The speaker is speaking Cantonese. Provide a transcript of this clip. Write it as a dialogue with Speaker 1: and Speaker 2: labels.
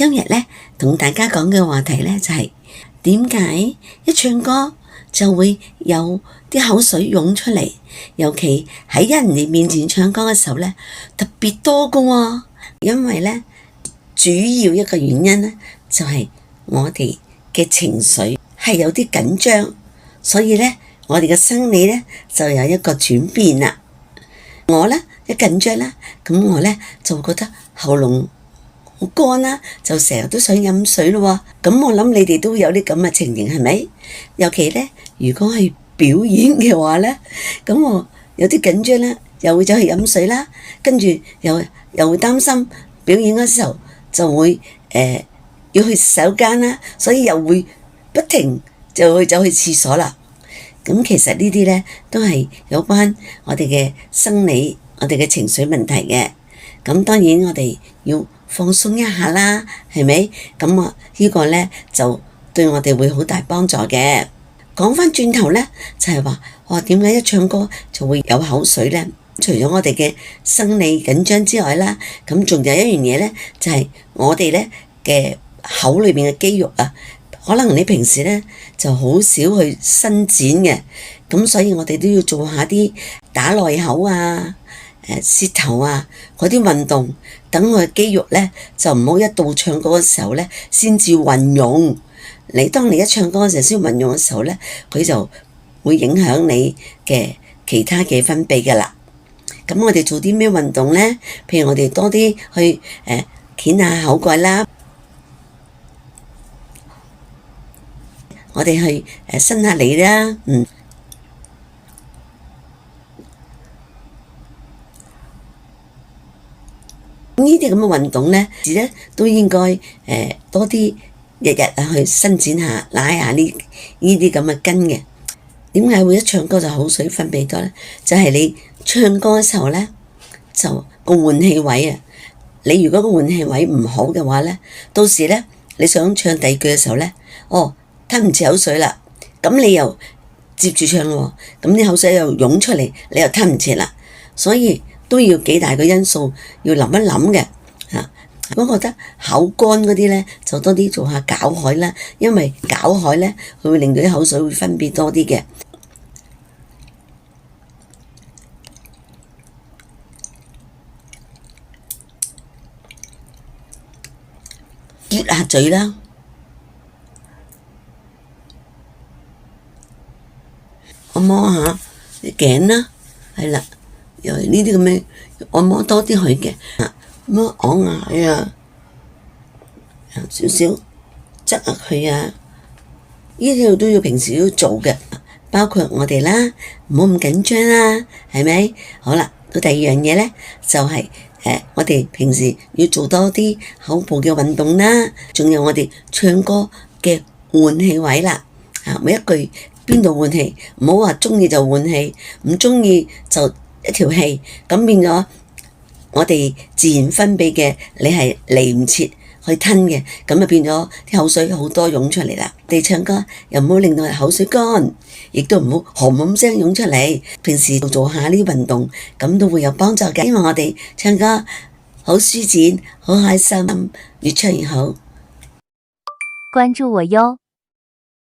Speaker 1: 今日咧同大家講嘅話題咧就係點解一唱歌就會有啲口水湧出嚟，尤其喺人哋面前唱歌嘅時候咧特別多㗎喎。因為咧主要一個原因咧就係我哋嘅情緒係有啲緊張，所以咧我哋嘅生理咧就有一個轉變啦。我咧一緊張啦，咁我咧就會覺得喉嚨好乾啦，就成日都想飲水咯喎。咁我諗你哋都有啲咁嘅情形係咪？尤其咧如果係表演嘅話咧，咁我有啲緊張咧，又會走去飲水啦，跟住又會擔心表演嗰時候就會要去洗手間啦，所以又會不停就會走去廁所啦。咁其實呢啲咧都係有關我哋嘅生理、我哋嘅情緒問題嘅。咁當然我哋要放鬆一下啦，係咪？咁呢個咧就對我哋會好大幫助嘅。講返轉頭咧，就係話點解一唱歌就會有口水咧？除咗我哋嘅生理緊張之外啦，咁仲有一樣嘢咧，就係我哋咧嘅口裏邊嘅肌肉啊。可能你平時咧就好少去伸展嘅，咁所以我哋都要做下啲打內口啊、舌頭啊嗰啲運動，等我嘅肌肉咧就唔好一到唱歌嘅時候咧先至運用。當你一唱歌嘅時候先運用嘅時候咧，佢就會影響你嘅其他嘅分泌噶啦。咁我哋做啲咩運動咧？譬如我哋多啲去掀下口蓋啦。我哋去伸下脷啦，呢啲咁嘅運動咧，都應該多啲日日去伸展下、拉下呢啲咁嘅筋嘅。點解會一唱歌就口水分泌多咧？就係你唱歌嘅時候咧，就個換氣位啊。你如果個換氣位唔好嘅話咧，到時咧你想唱第二句嘅時候咧，吞唔切口水啦，咁你又接住唱喎，咁啲口水又湧出嚟，你又吞唔切啦，所以都要幾大個因素要諗一諗嘅嚇。如果覺得口乾嗰啲咧，就多啲做下絞海啦，因為絞海咧，佢會令到啲口水會分泌多啲嘅。撅下嘴啦。按摩下啲頸啦，係啦，又係呢啲咁嘅按摩多啲佢嘅，咁昂牙啊，少少側下佢啊，呢啲都要平時要做嘅，包括我哋啦，唔好咁緊張啦，係咪？好啦，到第二樣嘢咧，就係我哋平時要做多啲口部嘅運動啦，仲有我哋唱歌嘅換氣位啦，每一句。邊度換氣？唔好話鍾意就換氣，唔鍾意就一條氣，咁變咗我哋自然分泌嘅，你係嚟唔切去吞嘅，咁就變咗啲口水好多湧出嚟啦。我哋唱歌又唔好令到口水乾，亦都唔好冚冚聲湧出嚟。平時做下呢啲運動，咁都會有幫助嘅。因為我哋唱歌好舒展，好開心，越唱越好。
Speaker 2: 關注我喲。